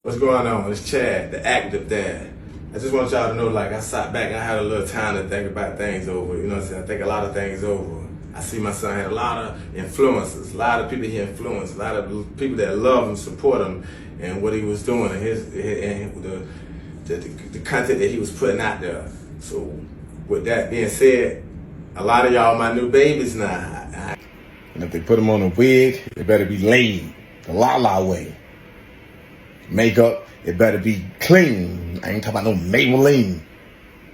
What's going on? It's Chad, the active dad. I just want y'all to know, like, I sat back and I had a little time to think about things over. You know what I'm saying? I think a lot of things over. I see my son had a lot of influences, a lot of people he influenced, a lot of people that love him, support him, and what he was doing, and the content that he was putting out there. So, with that being said, a lot of y'all my new babies now. And if they put them on a wig, they better be laid the La way. Makeup, it better be clean. I ain't talking about no Maybelline.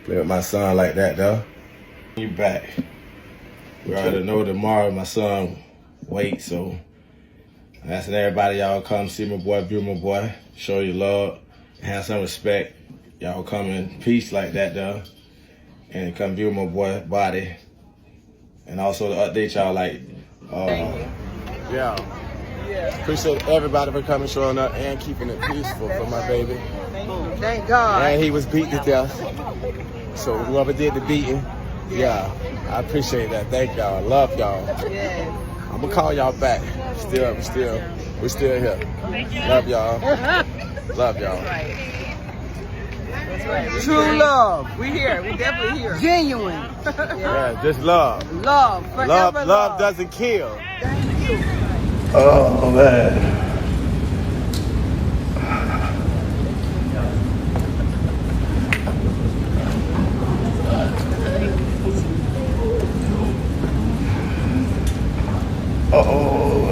Play with my son like that, though. You back. We already know tomorrow my son waits, so I'm asking everybody, y'all come see my boy, view my boy, show your love, have some respect. Y'all come in peace like that, though, and come view my boy body. And also to update y'all, like, yeah. Appreciate everybody for coming, showing up, and keeping it peaceful for my baby. Thank God. And he was beat to death. So whoever did the beating, yeah, I appreciate that. Thank y'all. Love y'all. Yes. I'm gonna call y'all back. We're still here. Love y'all. Love y'all. That's right. True love. We here. We definitely here. Genuine. Yeah, just love. Love. Forever Love doesn't kill. Thank you. Oh man.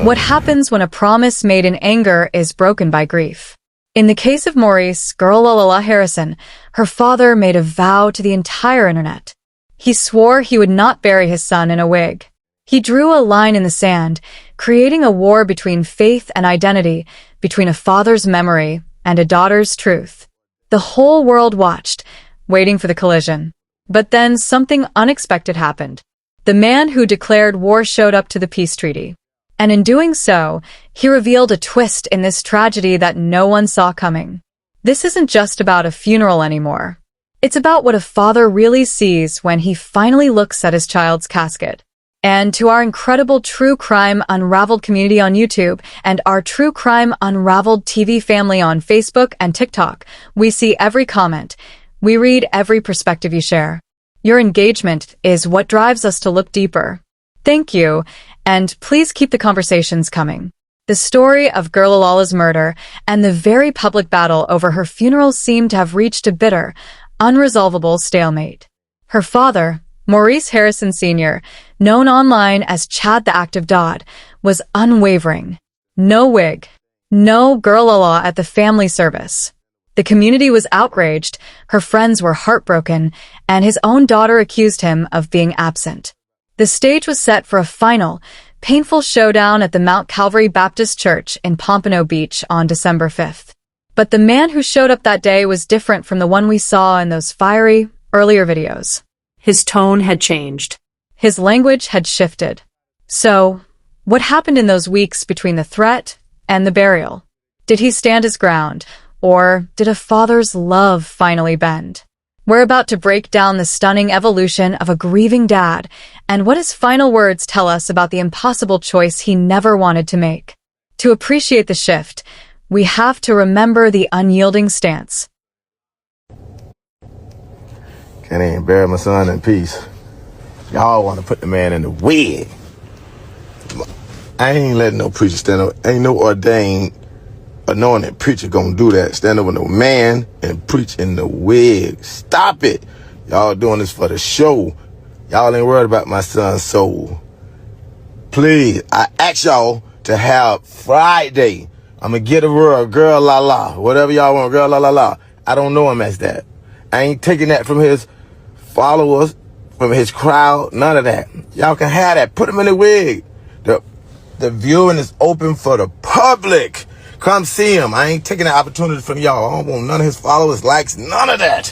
What happens when a promise made in anger is broken by grief? In the case of Maurice, GirlaLaLa Harrison, her father made a vow to the entire internet. He swore he would not bury his son in a wig. He drew a line in the sand, creating a war between faith and identity, between a father's memory and a daughter's truth. The whole world watched, waiting for the collision. But then something unexpected happened. The man who declared war showed up to the peace treaty. And in doing so, he revealed a twist in this tragedy that no one saw coming. This isn't just about a funeral anymore. It's about what a father really sees when he finally looks at his child's casket. And to our incredible True Crime Unraveled community on YouTube and our True Crime Unraveled TV family on Facebook and TikTok, we see every comment. We read every perspective you share. Your engagement is what drives us to look deeper. Thank you, and please keep the conversations coming. The story of GirlaLaLa's murder and the very public battle over her funeral seem to have reached a bitter, unresolvable stalemate. Her father, Maurice Harrison Sr., known online as Chad the Active Dad, was unwavering. No wig. No GirlaLaLa at the family service. The community was outraged, her friends were heartbroken, and his own daughter accused him of being absent. The stage was set for a final, painful showdown at the Mount Calvary Baptist Church in Pompano Beach on December 5th. But the man who showed up that day was different from the one we saw in those fiery, earlier videos. His tone had changed. His language had shifted. So, what happened in those weeks between the threat and the burial? Did he stand his ground, or did a father's love finally bend? We're about to break down the stunning evolution of a grieving dad and what his final words tell us about the impossible choice he never wanted to make. To appreciate the shift, we have to remember the unyielding stance. Can't even bury my son in peace. Y'all want to put the man in the wig. I ain't letting no preacher stand up. Ain't no ordained anointed preacher gonna do that. Stand up with no man and preach in the wig. Stop it. Y'all doing this for the show. Y'all ain't worried about my son's soul. Please, I ask y'all to have Friday. I'm gonna get a word, GirlaLaLa. Whatever y'all want, GirlaLaLa. I don't know him as that. I ain't taking that from his followers, from his crowd, none of that. Y'all can have that. Put him in the wig. The viewing is open for the public. Come see him. I ain't taking the opportunity from y'all. I don't want none of his followers, likes, none of that.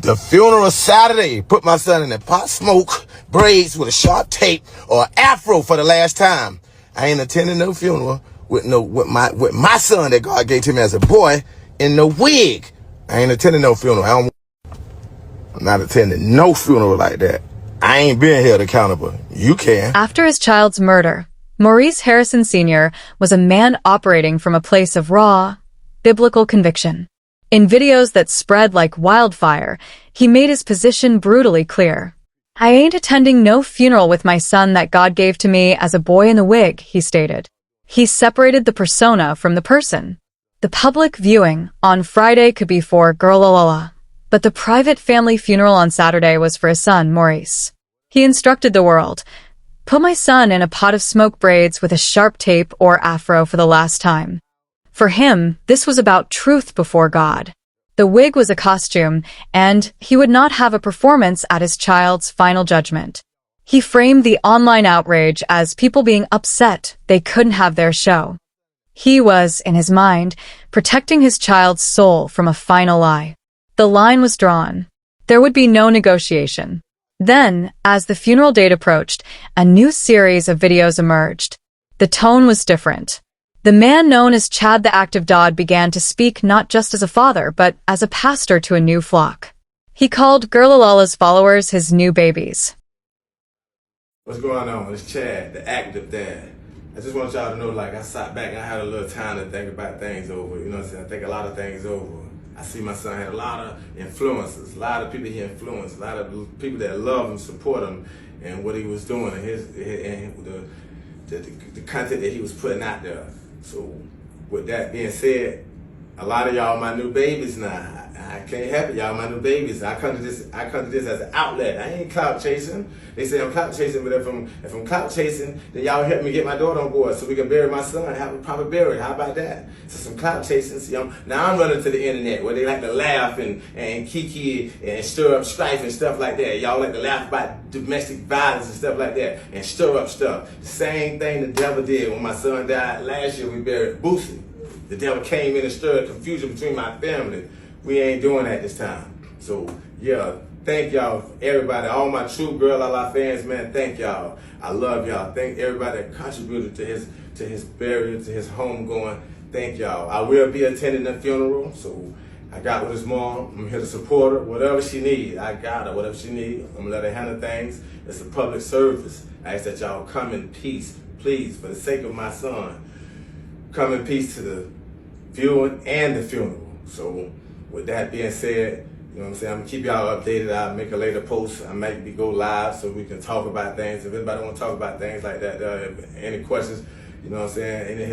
The funeral Saturday. Put my son in the pot smoke, braids with a sharp tape, or afro for the last time. I ain't attending no funeral with my son that God gave to me as a boy in no wig. I ain't attending no funeral. I'm not attending no funeral like that. I ain't being held accountable. You can. After his child's murder, Maurice Harrison Sr. was a man operating from a place of raw, biblical conviction. In videos that spread like wildfire, he made his position brutally clear. "I ain't attending no funeral with my son that God gave to me as a boy in the wig," he stated. He separated the persona from the person. The public viewing on Friday could be for GirlaLaLa, but the private family funeral on Saturday was for his son, Maurice. He instructed the world, "Put my son in a pot of smoke braids with a sharp tape or afro for the last time." For him, this was about truth before God. The wig was a costume, and he would not have a performance at his child's final judgment. He framed the online outrage as people being upset they couldn't have their show. He was, in his mind, protecting his child's soul from a final lie. The line was drawn. There would be no negotiation. Then, as the funeral date approached, a new series of videos emerged. The tone was different. The man known as Chad the Active Dodd began to speak not just as a father, but as a pastor to a new flock. He called GirlaLaLa's followers his new babies. What's going on? It's Chad, the active dad. I just want y'all to know, like, I sat back and I had a little time to think about things over. You know what I'm saying? I think a lot of things over. I see my son had a lot of influences, a lot of people he influenced, a lot of people that love him, support him, and what he was doing, and the content that he was putting out there. So, with that being said, a lot of y'all my new babies now. I can't help it, y'all my new babies. I come to this as an outlet. I ain't clout chasing. They say I'm clout chasing, but if I'm clout chasing, then y'all help me get my daughter on board so we can bury my son, have a proper burial. How about that? So some clout chasing. See, now I'm running to the internet where they like to laugh and kiki and stir up strife and stuff like that. Y'all like to laugh about domestic violence and stuff like that and stir up stuff. The same thing the devil did when my son died last year. We buried Boosie. The devil came in and stirred confusion between my family. We ain't doing that this time. So, yeah, thank y'all, everybody, all my true GirlaLaLa fans, man, thank y'all. I love y'all. Thank everybody that contributed to his burial, to his homegoing. Thank y'all. I will be attending the funeral, so I got with his mom. I'm here to support her. Whatever she needs, I got her. Whatever she needs, I'm gonna let her handle things. It's a public service. I ask that y'all come in peace, please, for the sake of my son. Come in peace to the viewing and the funeral. So, with that being said, you know what I'm saying, I'm gonna keep y'all updated. I'll make a later post. I might go live so we can talk about things. If anybody want to talk about things like that, any questions, you know what I'm saying, any of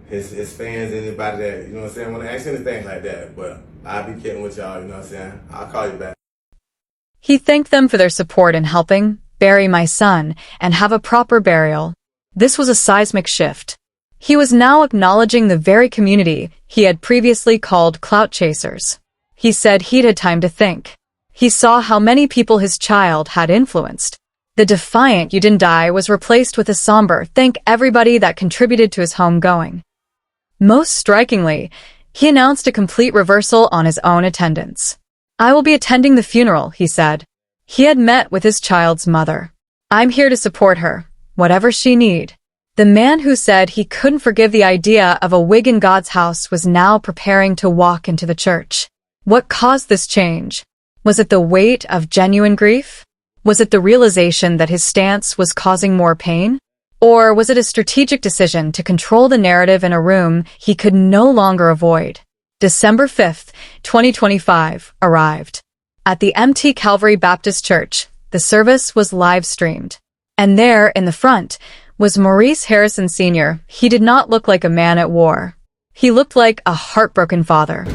his fans, anybody that, you know what I'm saying, want to ask anything like that. But I'll be getting with y'all, you know what I'm saying. I'll call you back. He thanked them for their support in helping bury my son and have a proper burial. This was a seismic shift. He was now acknowledging the very community he had previously called clout chasers. He said he'd had time to think. He saw how many people his child had influenced. The defiant "you didn't die" was replaced with a somber "thank everybody that contributed to his homegoing." Most strikingly, he announced a complete reversal on his own attendance. "I will be attending the funeral," he said. He had met with his child's mother. "I'm here to support her, whatever she need." The man who said he couldn't forgive the idea of a wig in God's house was now preparing to walk into the church. What caused this change? Was it the weight of genuine grief? Was it the realization that his stance was causing more pain? Or was it a strategic decision to control the narrative in a room he could no longer avoid? December 5th, 2025, arrived. At the MT Calvary Baptist Church, the service was live-streamed. And there, in the front, was Maurice Harrison Sr. He did not look like a man at war. He looked like a heartbroken father.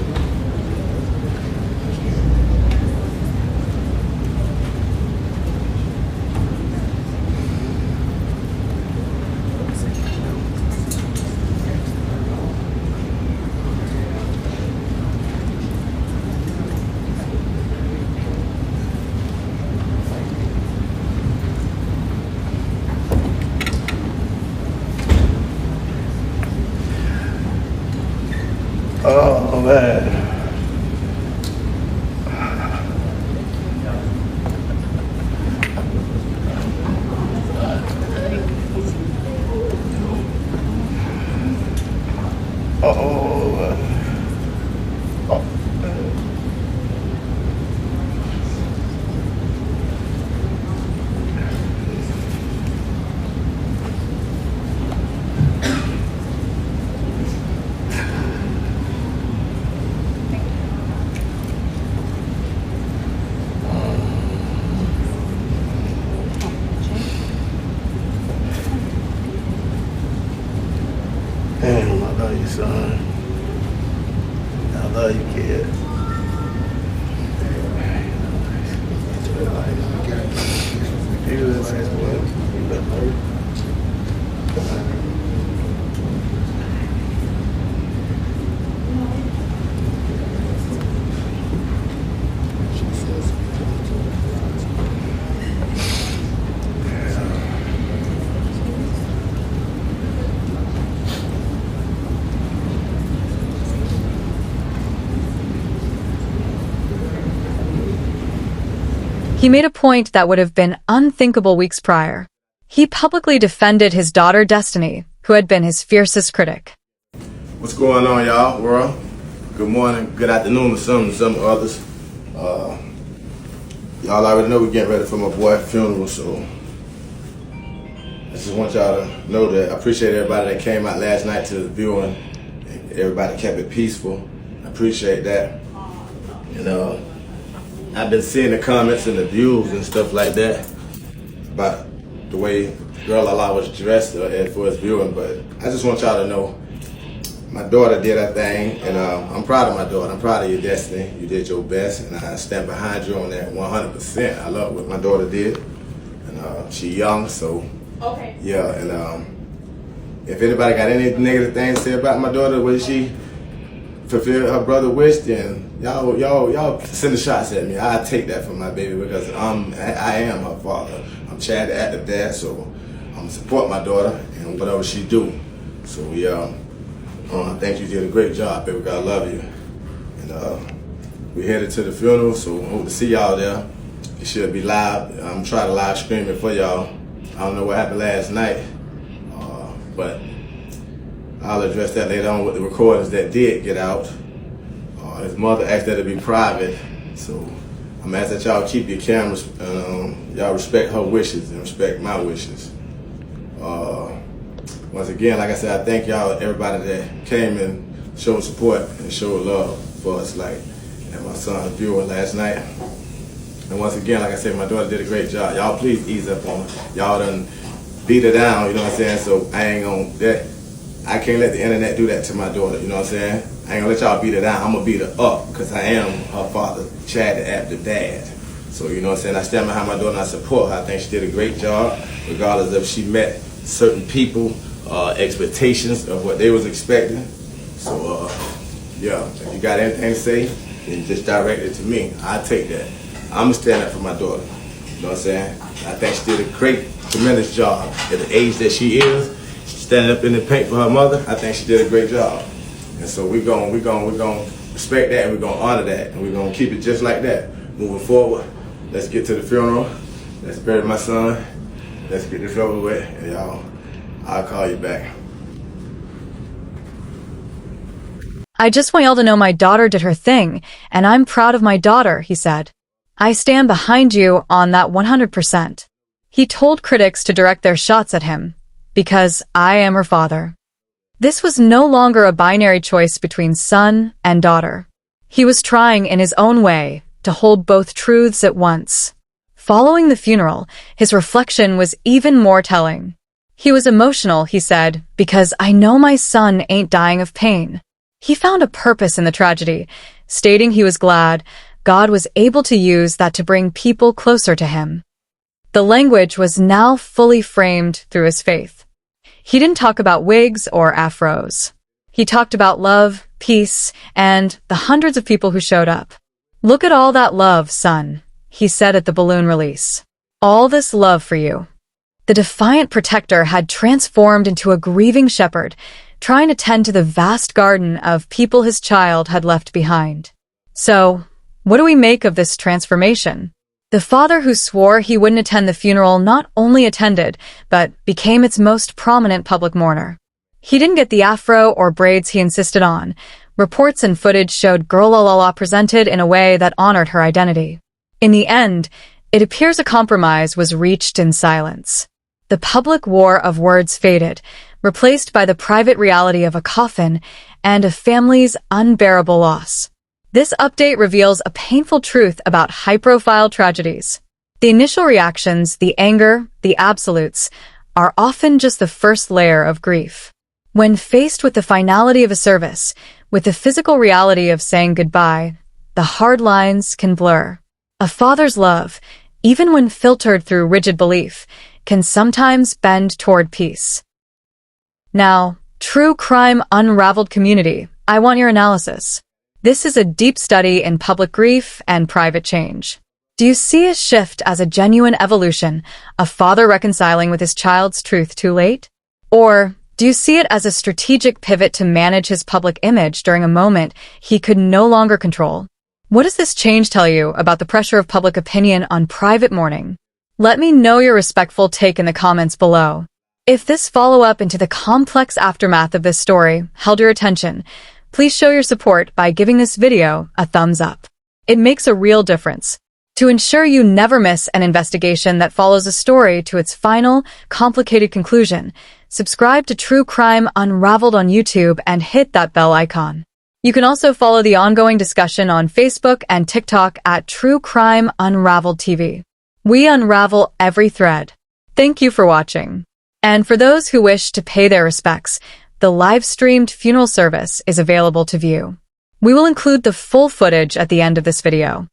Oh, man. love you, kid. He made a point that would have been unthinkable weeks prior. He publicly defended his daughter Destiny, who had been his fiercest critic. What's going on, y'all, world? Good morning, good afternoon to some others. Y'all already know we're getting ready for my boy's funeral, so I just want y'all to know that I appreciate everybody that came out last night to the viewing. Everybody kept it peaceful. I appreciate that. And I've been seeing the comments and the views and stuff like that about the way GirlaLaLa was dressed for his viewing, but I just want y'all to know my daughter did her thing, and I'm proud of my daughter. I'm proud of you, Destiny. You did your best, and I stand behind you on that 100%. I love what my daughter did, and she's young, so okay. Yeah. And if anybody got any negative things to say about my daughter, the way she fulfilled her brother's wish, then y'all send the shots at me. I take that from my baby because I am her father. I'm Chad the active dad, so I'm gonna support my daughter and whatever she do. So yeah, I think you did a great job, baby. I love you. And we headed to the funeral, so hope to see y'all there. It should be live. I'm trying to live stream it for y'all. I don't know what happened last night, but I'll address that later on with the recordings that did get out. His mother asked that it be private, so I'm gonna ask that y'all keep your cameras and y'all respect her wishes and respect my wishes. Once again, like I said, I thank y'all, everybody that came and showed support and showed love for us, like at my son's viewing last night. And once again, like I said, my daughter did a great job. Y'all please ease up on her. Y'all done beat her down, you know what I'm saying? So I ain't gonna that. I can't let the internet do that to my daughter, you know what I'm saying? I ain't gonna let y'all beat her down. I'm gonna beat her up because I am her father, Chad the active dad. So, you know what I'm saying? I stand behind my daughter and I support her. I think she did a great job, regardless if she met certain people, expectations of what they was expecting. So, yeah, if you got anything to say, then just direct it to me. I take that. I'm gonna stand up for my daughter. You know what I'm saying? I think she did a great, tremendous job at the age that she is. Standing up in the paint for her mother, I think she did a great job. And so we're gonna respect that, and we're gonna honor that, and we're gonna keep it just like that. Moving forward, let's get to the funeral. Let's bury my son. Let's get this over with, and y'all, I'll call you back. I just want y'all to know my daughter did her thing, and I'm proud of my daughter, he said. I stand behind you on that 100%. He told critics to direct their shots at him, because I am her father. This was no longer a binary choice between son and daughter. He was trying in his own way to hold both truths at once. Following the funeral, his reflection was even more telling. He was emotional, he said, because I know my son ain't dying of pain. He found a purpose in the tragedy, stating he was glad God was able to use that to bring people closer to him. The language was now fully framed through his faith. He didn't talk about wigs or afros. He talked about love, peace, and the hundreds of people who showed up. Look at all that love, son, he said at the balloon release. All this love for you. The defiant protector had transformed into a grieving shepherd, trying to tend to the vast garden of people his child had left behind. So, what do we make of this transformation? The father who swore he wouldn't attend the funeral not only attended, but became its most prominent public mourner. He didn't get the afro or braids he insisted on. Reports and footage showed GirlaLaLa presented in a way that honored her identity. In the end, it appears a compromise was reached in silence. The public war of words faded, replaced by the private reality of a coffin and a family's unbearable loss. This update reveals a painful truth about high-profile tragedies. The initial reactions, the anger, the absolutes, are often just the first layer of grief. When faced with the finality of a service, With the physical reality of saying goodbye, the hard lines can blur. A father's love, even when filtered through rigid belief, can sometimes bend toward peace. Now, true crime unraveled community, I want your analysis. This is a deep study in public grief and private change. Do you see a shift as a genuine evolution, a father reconciling with his child's truth too late? Or do you see it as a strategic pivot to manage his public image during a moment he could no longer control? What does this change tell you about the pressure of public opinion on private mourning? Let me know your respectful take in the comments below. If this follow-up into the complex aftermath of this story held your attention, please show your support by giving this video a thumbs up. It makes a real difference. To ensure you never miss an investigation that follows a story to its final, complicated conclusion, subscribe to True Crime Unraveled on YouTube and hit that bell icon. You can also follow the ongoing discussion on Facebook and TikTok at True Crime Unraveled TV. We unravel every thread. Thank you for watching. And for those who wish to pay their respects, the live-streamed funeral service is available to view. We will include the full footage at the end of this video.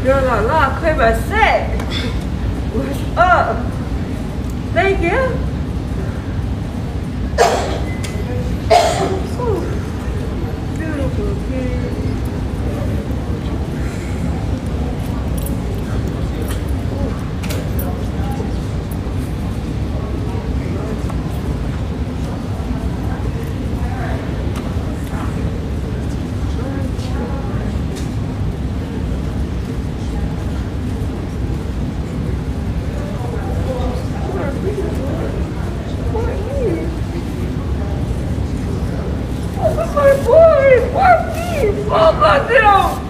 GirlaLaLa, clear my set. What's up? Thank you. Beautiful kid. Fuck myself.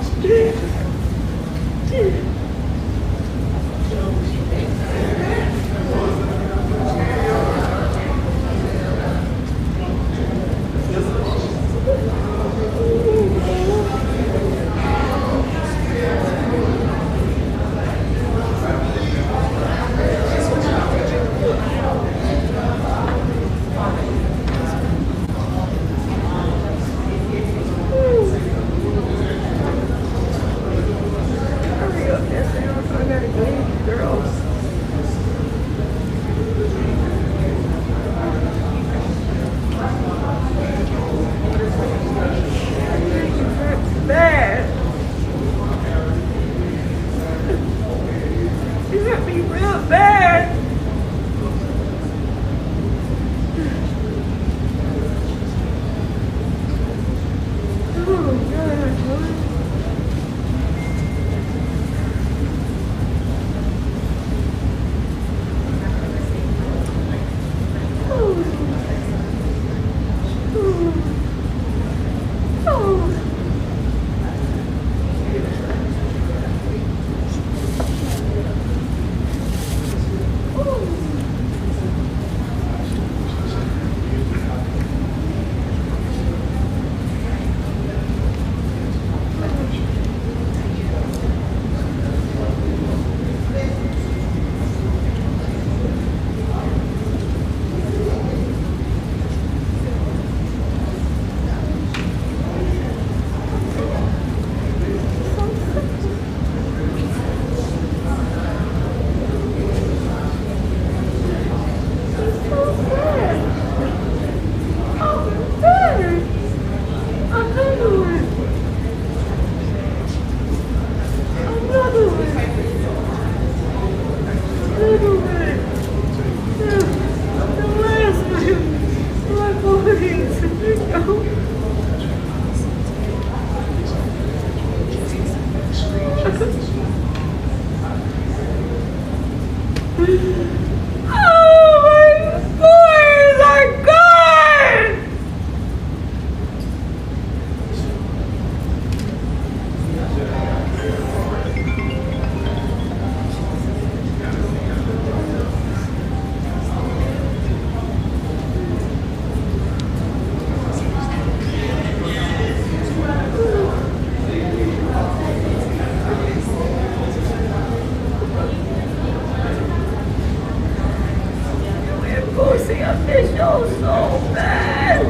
Hurry up, that's it. I gotta go, girls. Bad. You hurt me real bad. Oh, God. Oh, my boys are gone! Pussy, I miss y'all so bad.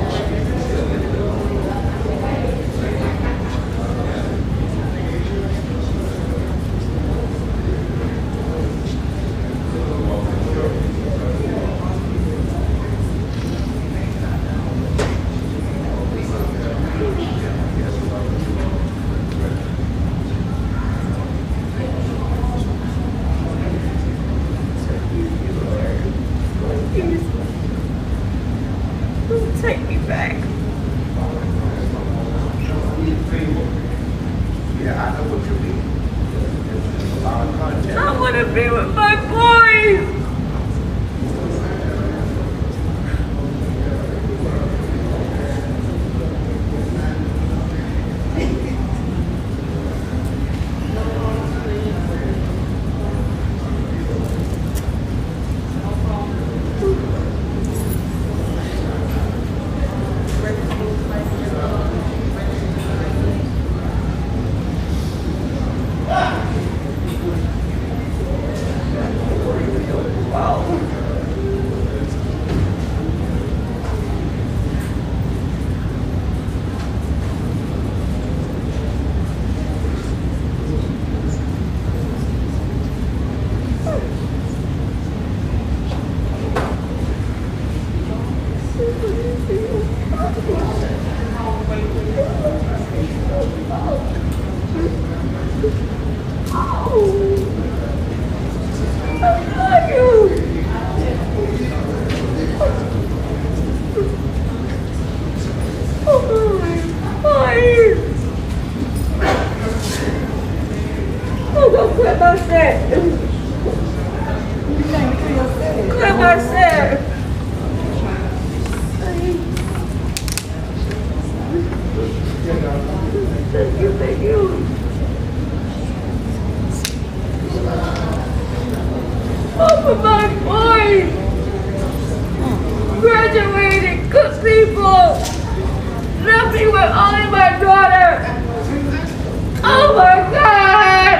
Please, take me back. Yeah, I know what you mean. There's a lot of content. I want to be with my boys. Clip myself. Thank you, thank you. Oh, my boy! Graduated, good people! Left me with only my daughter! Oh my God!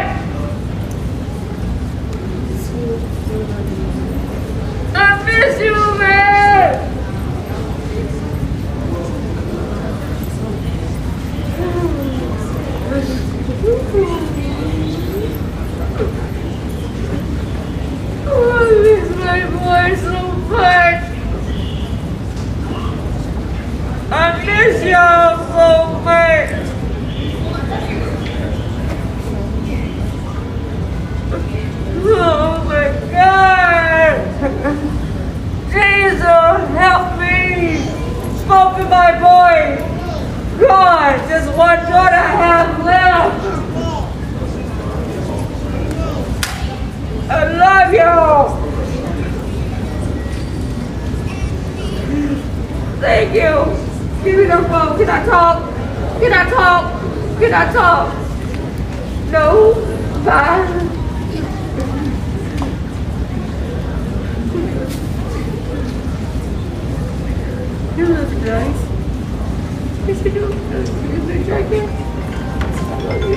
I miss you, man! Oh, I miss my boy so much! I miss y'all so much! Oh my God! Jesus, help me! Smoke with my boy! God, just one daughter I have left! I love y'all! Thank you! Give me the phone. Can I talk? Can I talk? Can I talk? No? Bye. You look nice. Yes, you do. You look like it. I love you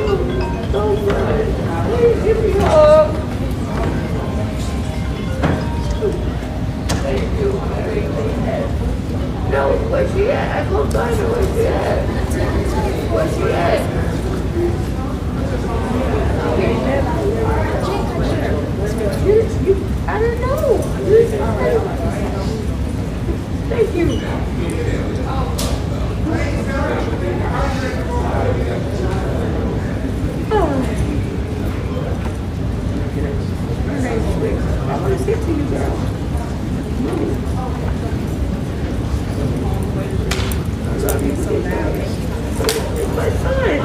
so much. Please give me a hug. Thank you for everything. No, where she at? I go find her. Where she at? Where she at? I don't know. Thank you. I want to speak to you, girl. I love you so bad. It's my son.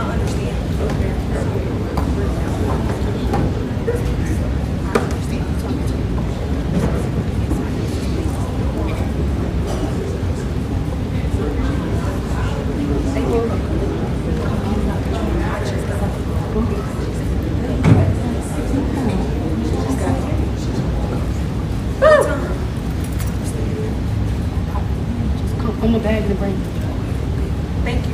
I'm a bag to bring. Thank you.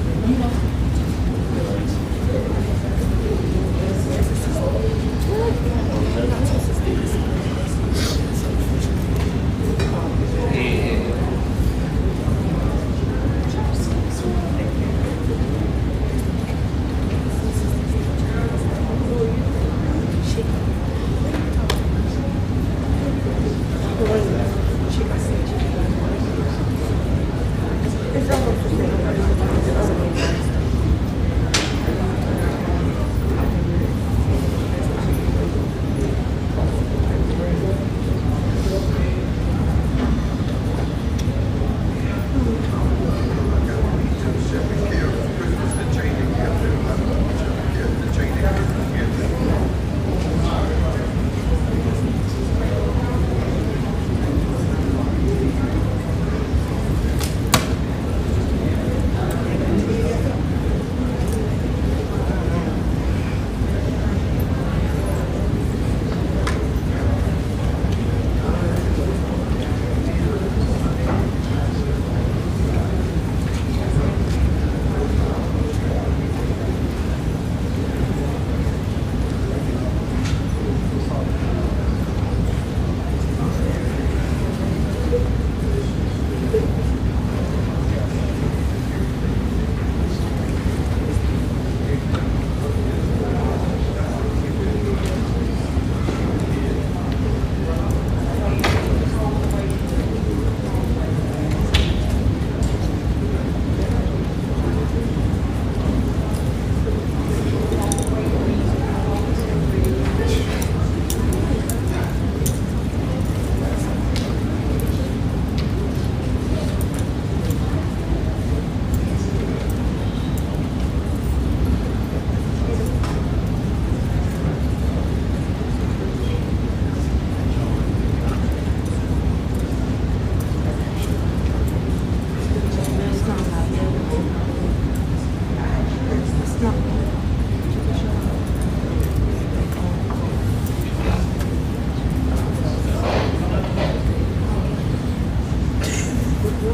It's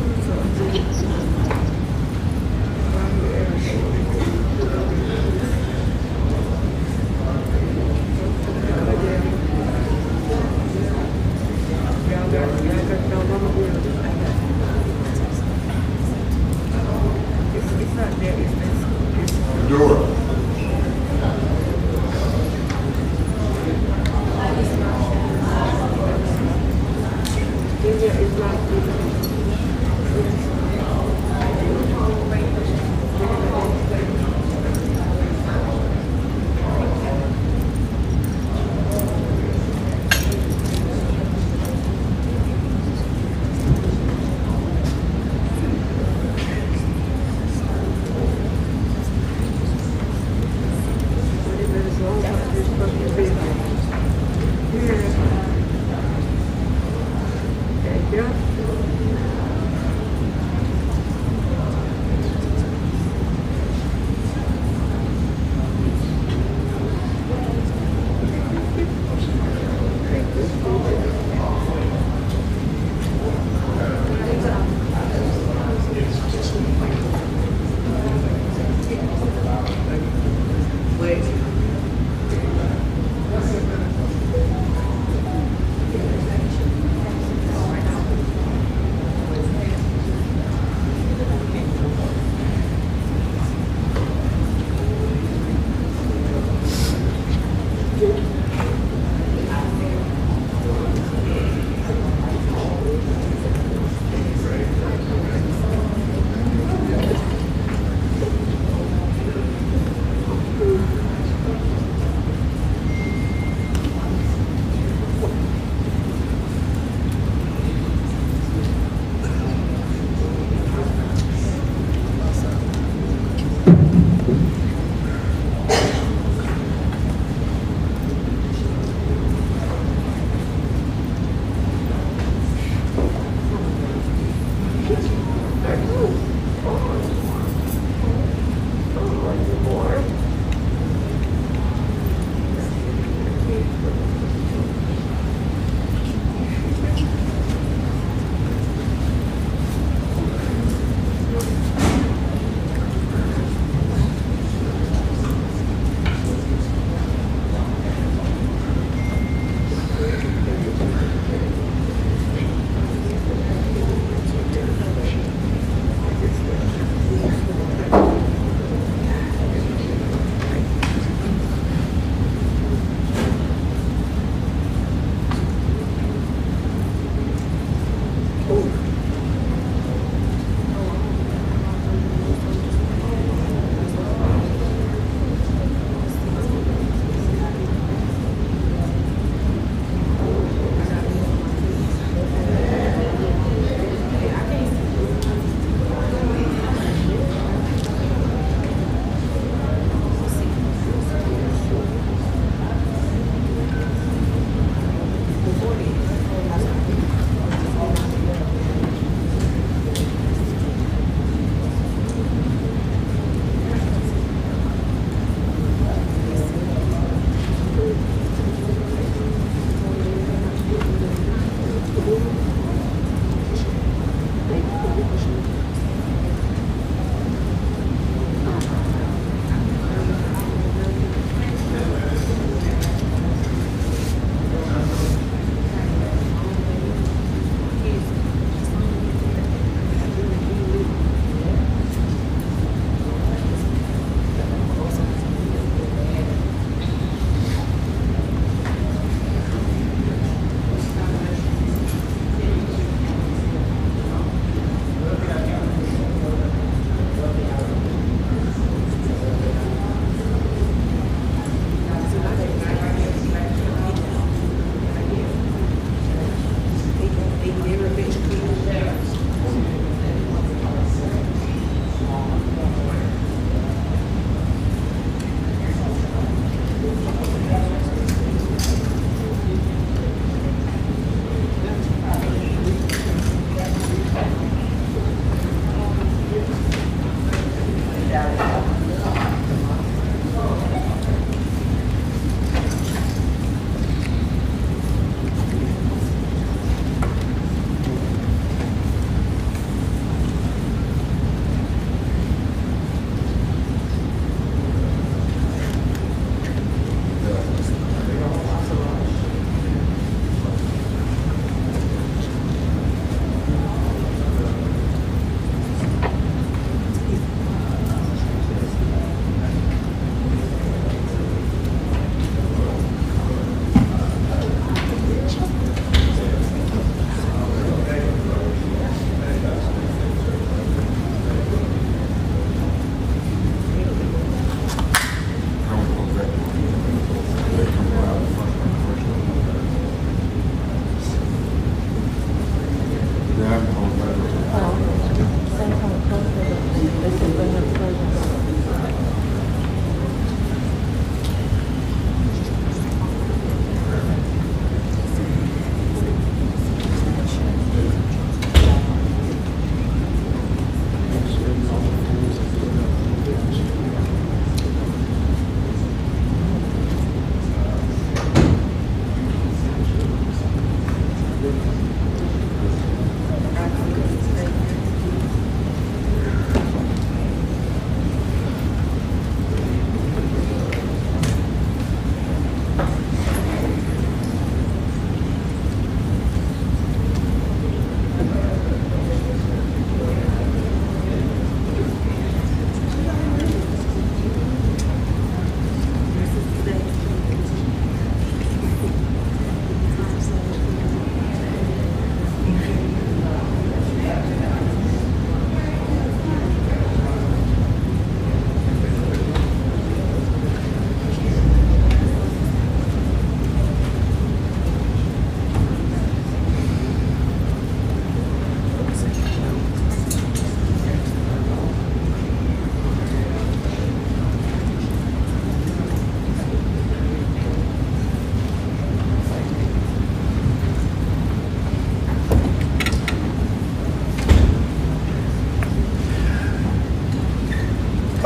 not that expensive. Dora. It's not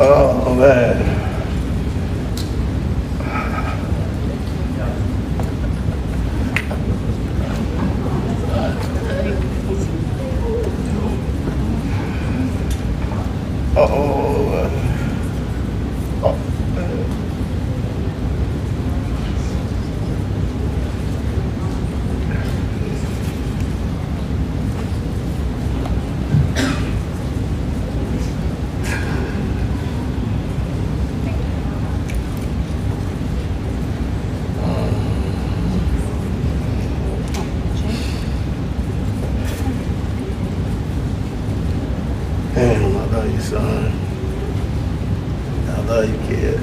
Oh man. Damn, I love you, son. I love you, kid.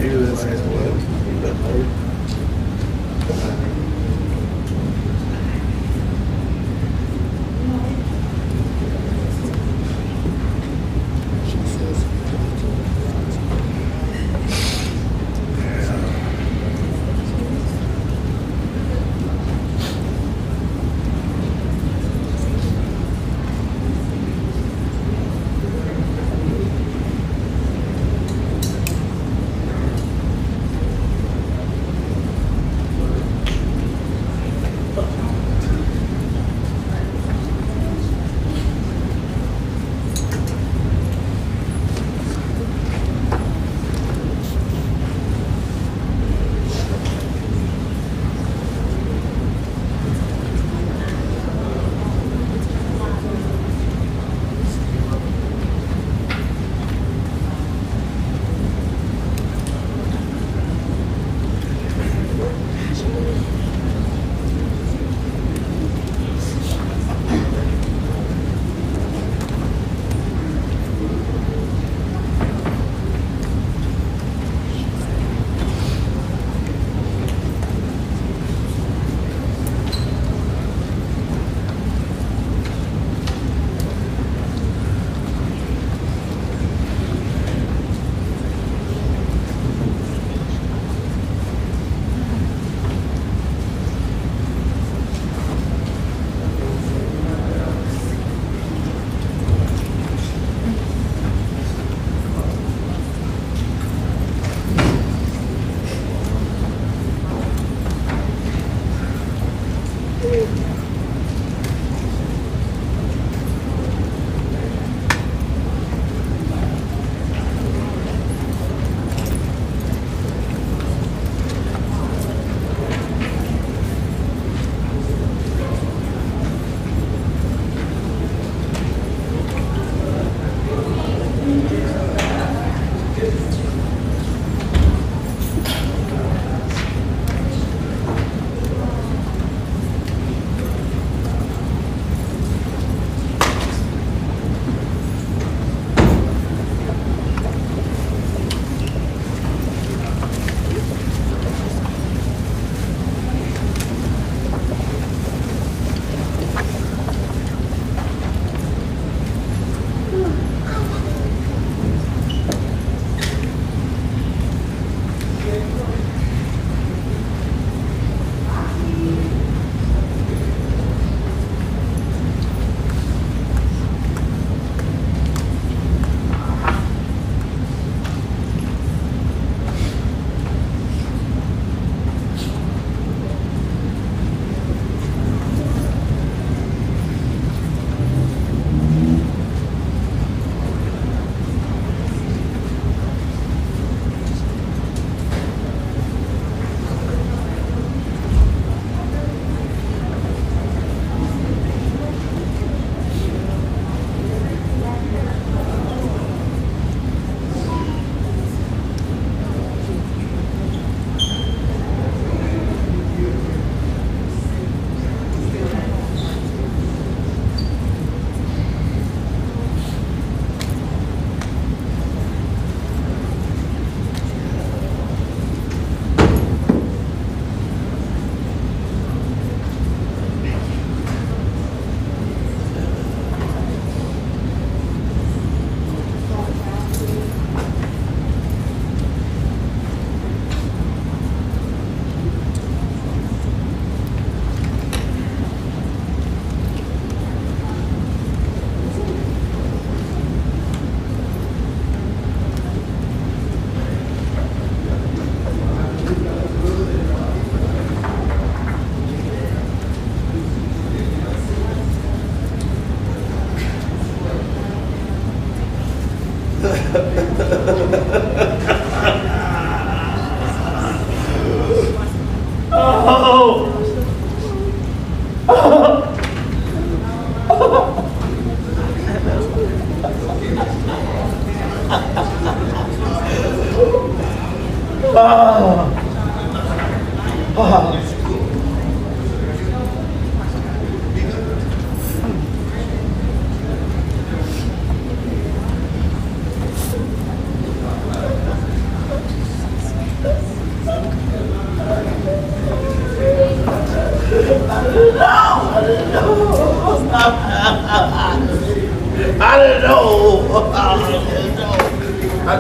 You look like what? You look hurt.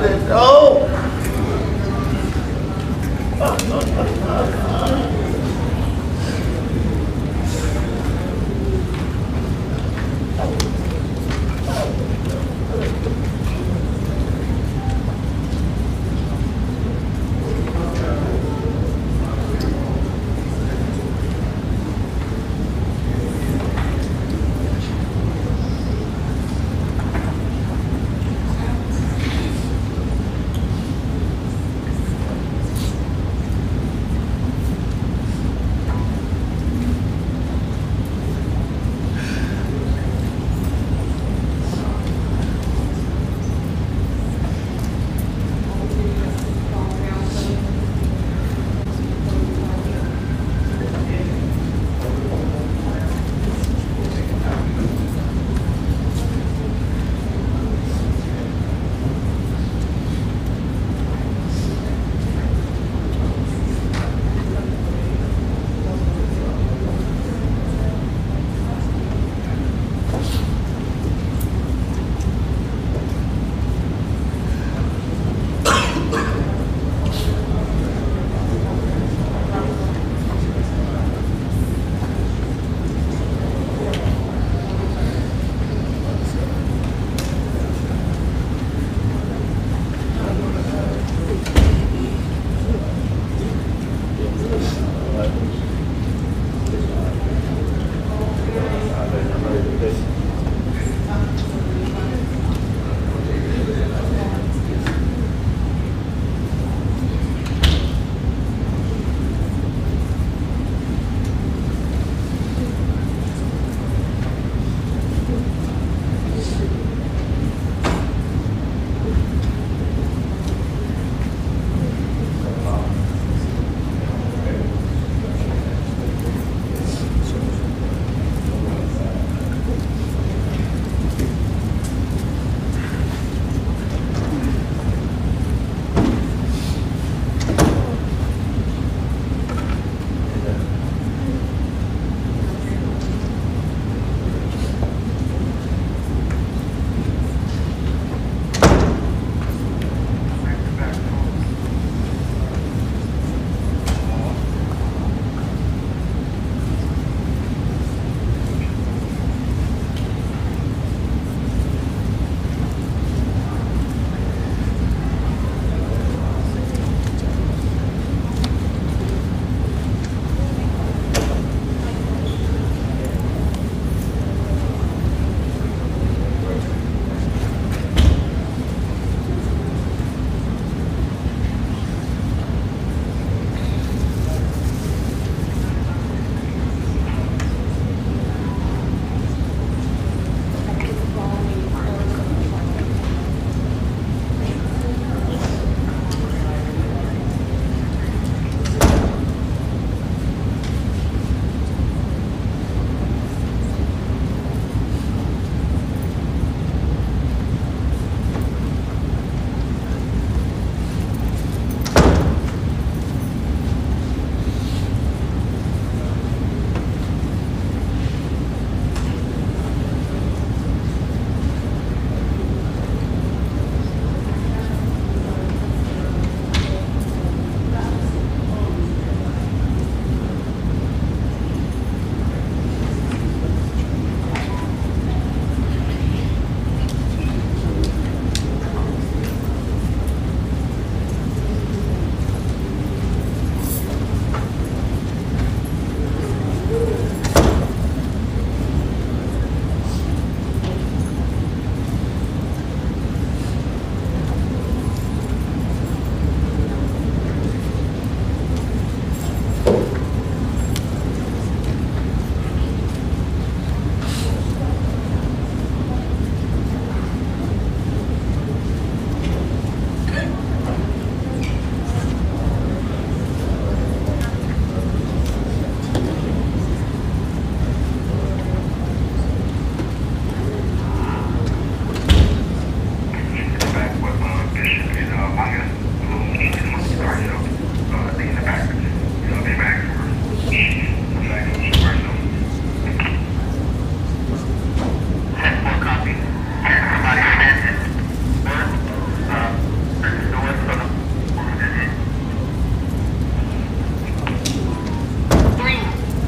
didn't know.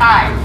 Hi.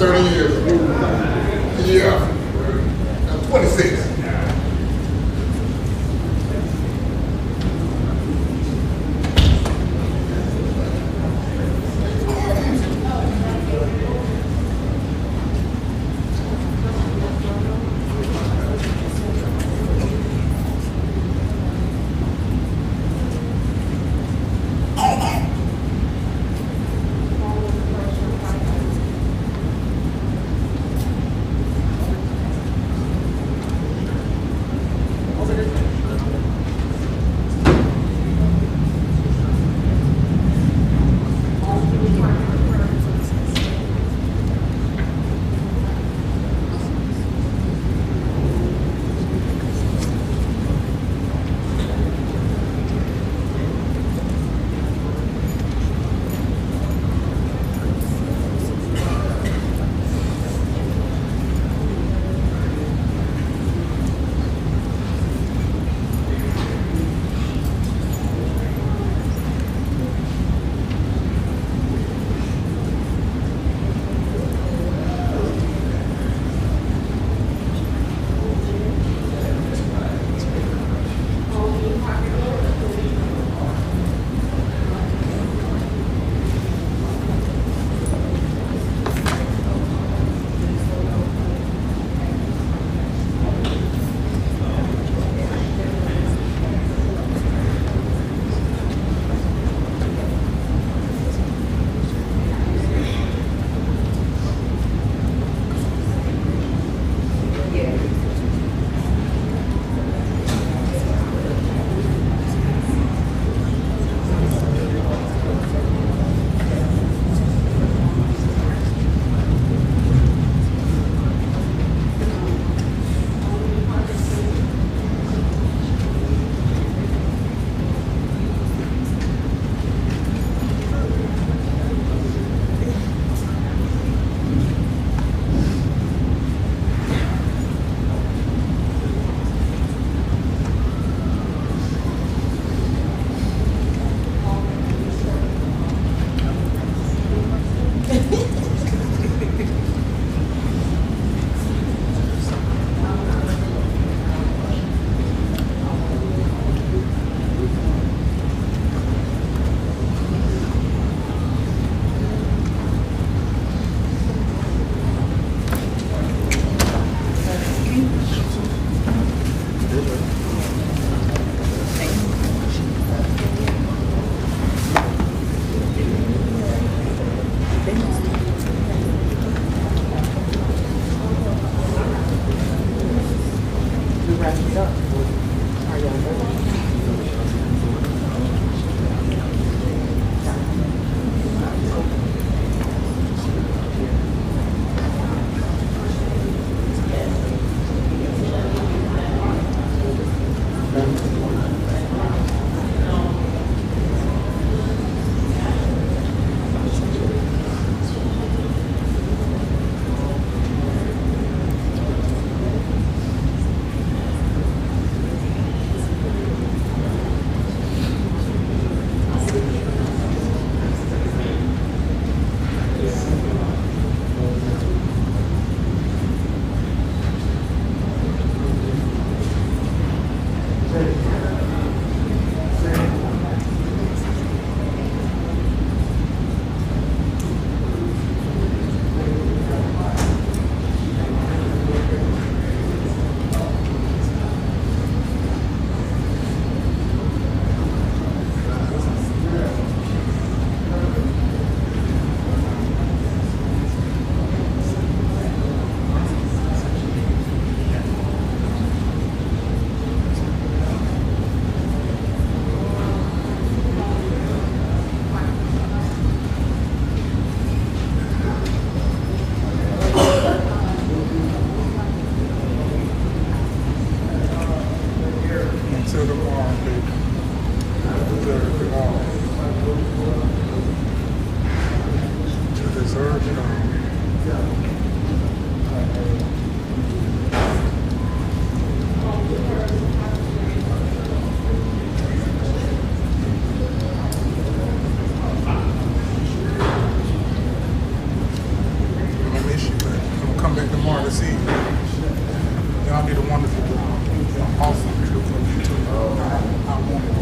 30 years. Yeah. I'm 26. come back tomorrow to see you. Y'all did a wonderful job. Awesome. Beautiful. You too. I want it.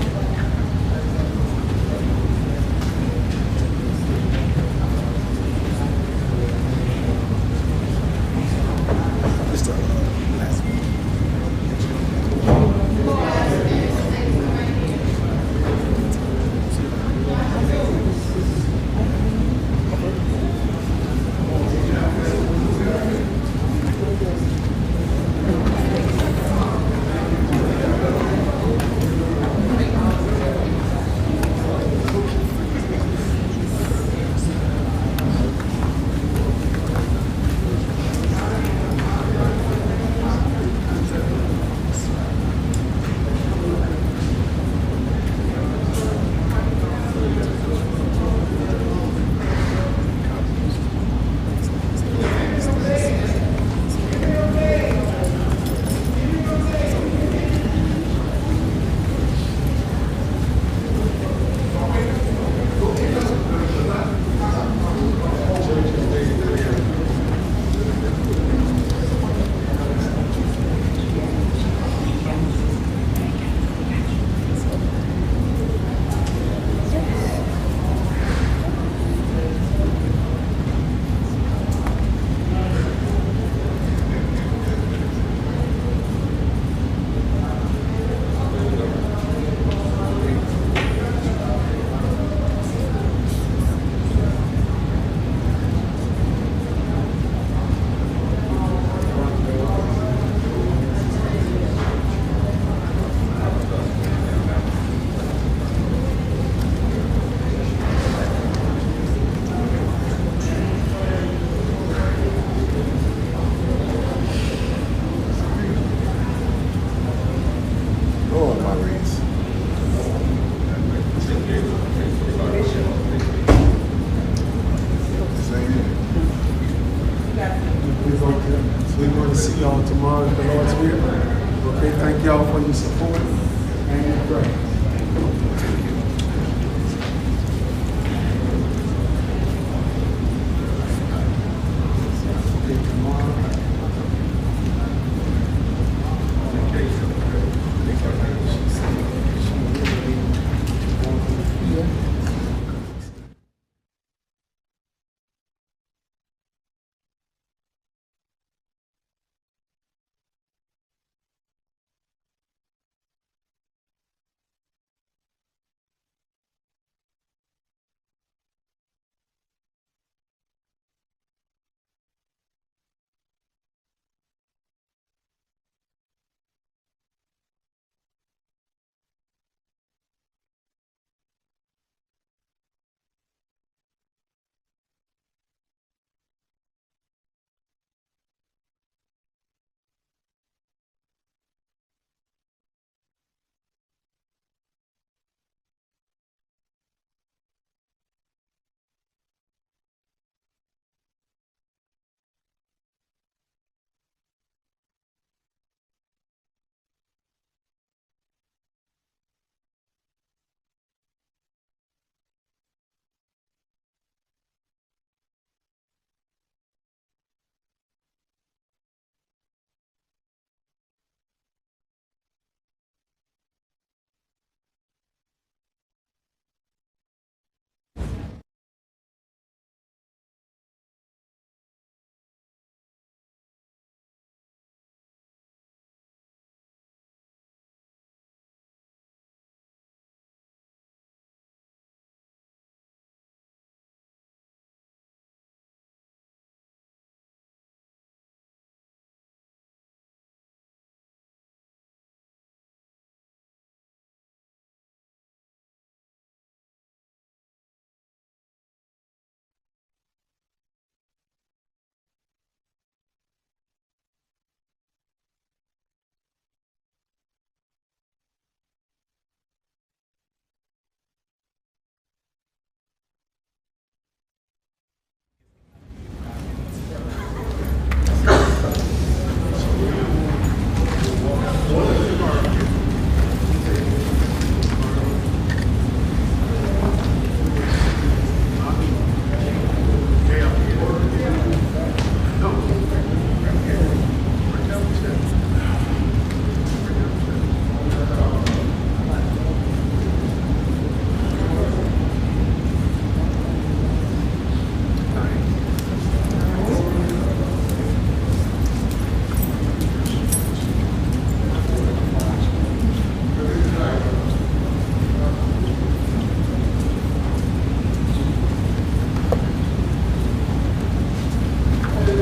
We're going to see y'all tomorrow if the Lord's will. Okay, thank y'all for your support and your prayer.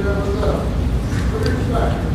What's up?